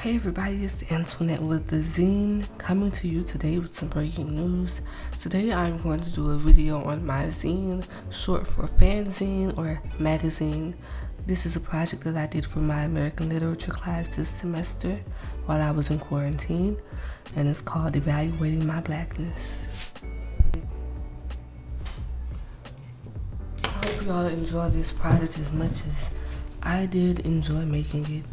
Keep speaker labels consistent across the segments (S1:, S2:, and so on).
S1: Hey everybody, it's Antoinette with the Zine, coming to you today with some breaking news. Today I'm going to do a video on my zine, short for fanzine or magazine. This is a project that I did for my American literature class this semester while I was in quarantine, and it's called Evaluating My Blackness. I hope you all enjoy this project as much as I did enjoy making it.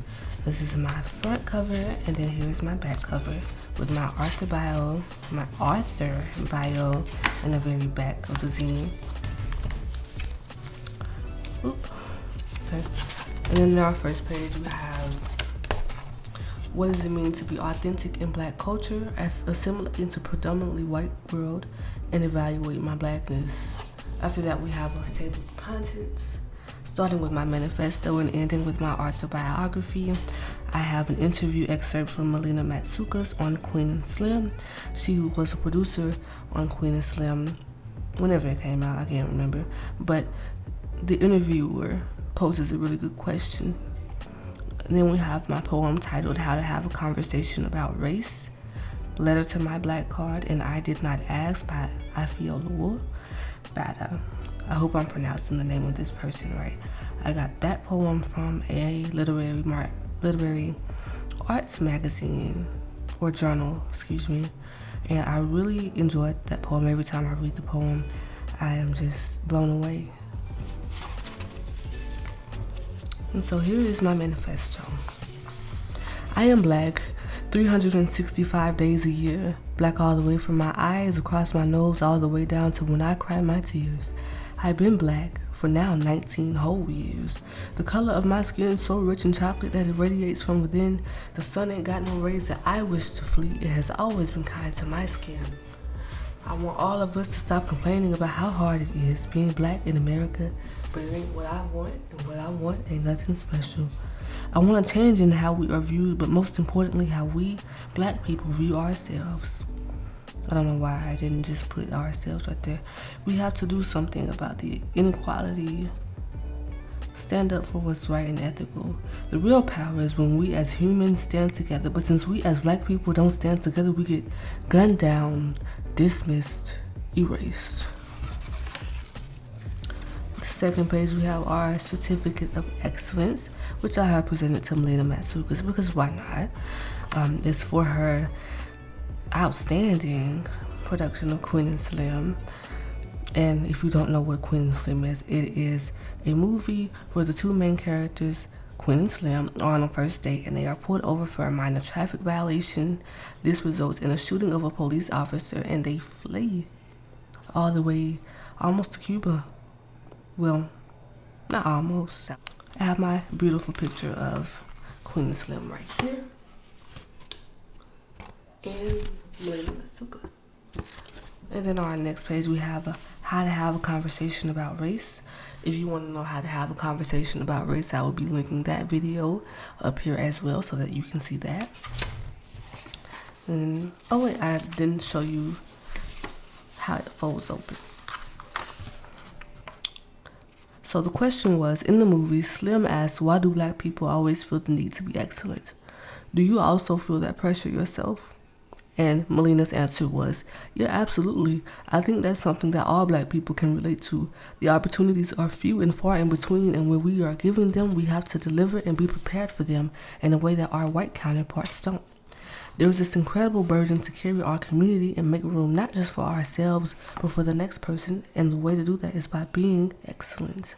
S1: This is my front cover, and then here's my back cover with my author bio in the very back of the zine. Oop. Okay. And then in our first page we have what does it mean to be authentic in Black culture as assimilate into predominantly white world and evaluate my blackness. After that we have our table of contents, starting with my manifesto and ending with my autobiography. I have an interview excerpt from Melina Matsoukas on Queen and Slim. She was a producer on Queen and Slim whenever it came out, I can't remember. But the interviewer poses a really good question. And then we have my poem titled How to Have a Conversation About Race, Letter to My Black Card, and I Did Not Ask by Afiola Bada. I hope I'm pronouncing the name of this person right. I got that poem from a literary arts magazine or journal, and I really enjoyed that poem. Every time I read the poem, I am just blown away. And so here is my manifesto. I am Black 365 days a year, Black all the way from my eyes, across my nose, all the way down to when I cry my tears. I've been Black for now 19 whole years. The color of my skin so rich in chocolate that it radiates from within. The sun ain't got no rays that I wish to flee. It has always been kind to my skin. I want all of us to stop complaining about how hard it is being Black in America, but it ain't what I want, and what I want ain't nothing special. I want a change in how we are viewed, but most importantly, how we, Black people, view ourselves. I don't know why I didn't just put ourselves right there. We have to do something about the inequality. Stand up for what's right and ethical. The real power is when we as humans stand together, but since we as Black people don't stand together, we get gunned down, dismissed, erased. The second page, we have our certificate of excellence, which I have presented to Melina Matsoukas because why not? It's for her outstanding production of Queen and Slim. And if you don't know what Queen and Slim is, it is a movie where the two main characters, Queen and Slim, are on a first date and they are pulled over for a minor traffic violation. This results in a shooting of a police officer and they flee all the way almost to Cuba. Well, not almost. I have my beautiful picture of Queen and Slim right here. And Melina Matsoukas. And then on our next page we have how to have a conversation about race. If you want to know how to have a conversation about race, I will be linking that video up here as well so that you can see that. And oh wait, I didn't show you how it folds open. So the question was, in the movie, Slim asks, why do Black people always feel the need to be excellent? Do you also feel that pressure yourself? And Melina's answer was, yeah, absolutely. I think that's something that all Black people can relate to. The opportunities are few and far in between, and when we are given them, we have to deliver and be prepared for them in a way that our white counterparts don't. There is this incredible burden to carry our community and make room not just for ourselves, but for the next person, and the way to do that is by being excellent.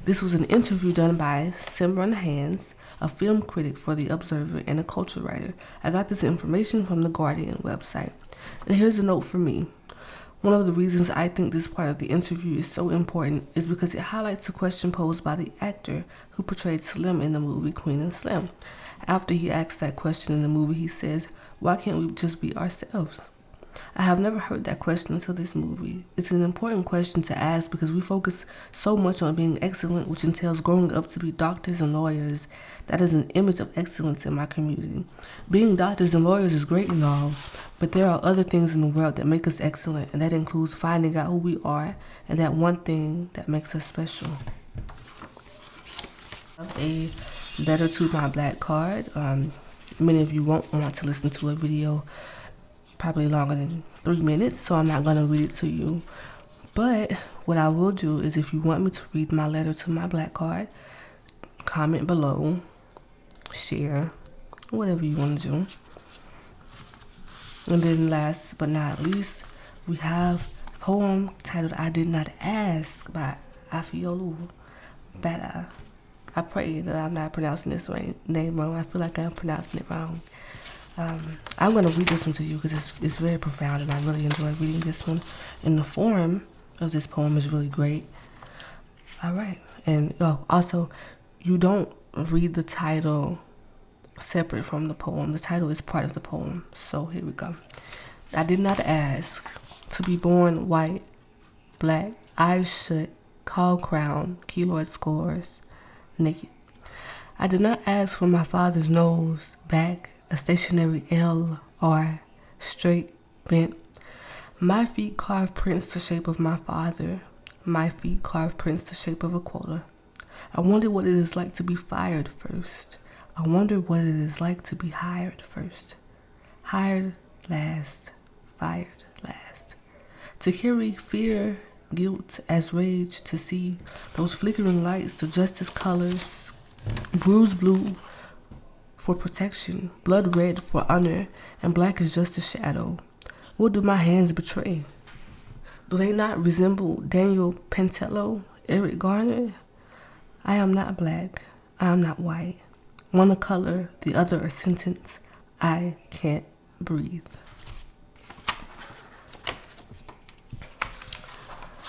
S1: This was an interview done by Simran Hans, a film critic for The Observer and a culture writer. I got this information from the Guardian website. And here's a note for me. One of the reasons I think this part of the interview is so important is because it highlights a question posed by the actor who portrayed Slim in the movie Queen and Slim. After he asks that question in the movie, he says, why can't we just be ourselves? I have never heard that question until this movie. It's an important question to ask because we focus so much on being excellent, which entails growing up to be doctors and lawyers. That is an image of excellence in my community. Being doctors and lawyers is great and all, but there are other things in the world that make us excellent, and that includes finding out who we are and that one thing that makes us special. A letter to my Black card. Many of you won't want to listen to a video probably longer than 3 minutes, so I'm not going to read it to you. But what I will do is, if you want me to read my letter to my black card, comment below, share, whatever you want to do. And then last but not least, we have a poem titled I Did Not Ask by Afiolu Bada. I pray that I'm not pronouncing this name wrong. I feel like I'm pronouncing it wrong. I'm going to read this one to you because it's very profound, and I really enjoy reading this one. And the form of this poem is really great. All right. And also, you don't read the title separate from the poem. The title is part of the poem. So here we go. I did not ask to be born white, black, eyes shut, call crown, keloid scores, naked. I did not ask for my father's nose, back, a stationary L, R, straight, bent. My feet carved prints the shape of my father. My feet carved prints the shape of a quota. I wonder what it is like to be fired first. I wonder what it is like to be hired first. Hired last, fired last. To carry fear, guilt as rage, to see those flickering lights, the justice colors, bruised blue for protection, blood red for honor, and black is just a shadow. What do my hands betray? Do they not resemble Daniel Pentello, Eric Garner? I am not black. I am not white. One a color, the other a sentence. I can't breathe.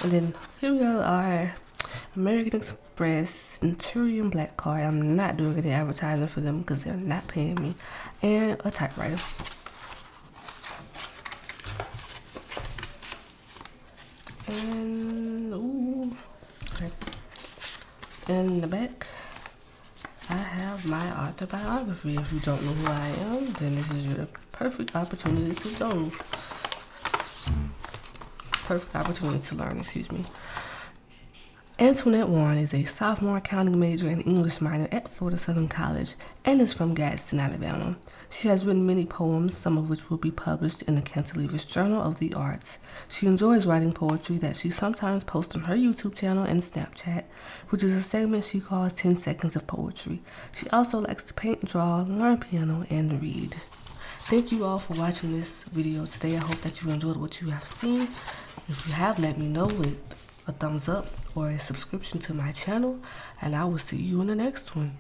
S1: And then here we go, our American Express Centurion Black card. I'm not doing any advertising for them because they're not paying me. And a typewriter. And, okay. In the back, I have my autobiography. If you don't know who I am, then this is your perfect opportunity to know. Perfect opportunity to learn, excuse me. Antoinette Warren is a sophomore accounting major and English minor at Florida Southern College and is from Gadsden, Alabama. She has written many poems, some of which will be published in the Cantilever's Journal of the Arts. She enjoys writing poetry that she sometimes posts on her YouTube channel and Snapchat, which is a segment she calls 10 Seconds of Poetry. She also likes to paint, draw, learn piano, and read. Thank you all for watching this video today. I hope that you enjoyed what you have seen. If you have, let me know with a thumbs up or a subscription to my channel, and I will see you in the next one.